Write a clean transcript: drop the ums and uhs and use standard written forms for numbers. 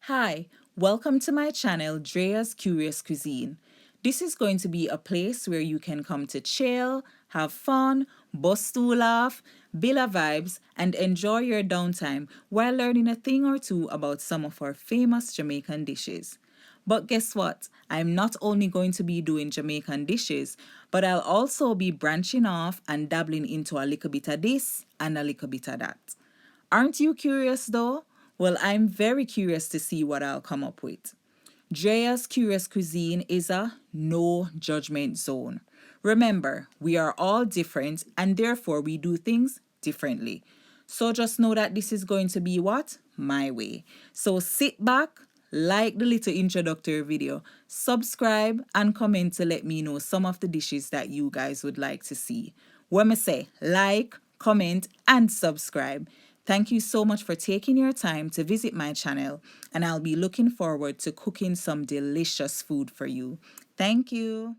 Hi, welcome to my channel, Drea's Curious Cuisine. This is going to be a place where you can come to chill, have fun, bust to laugh, build a vibes, and enjoy your downtime while learning a thing or two about some of our famous Jamaican dishes. But guess what? I'm not only going to be doing Jamaican dishes, but I'll also be branching off and dabbling into a little bit of this and a little bit of that. Aren't you curious though? Well, I'm very curious to see what I'll come up with. Drea's Curious Cuisine is a no judgment zone. Remember, we are all different and therefore we do things differently. So just know that this is going to be what? My way. So sit back, like the little introductory video, subscribe, and comment to let me know some of the dishes that you guys would like to see. When I say like, comment, and subscribe. Thank you so much for taking your time to visit my channel, and I'll be looking forward to cooking some delicious food for you. Thank you.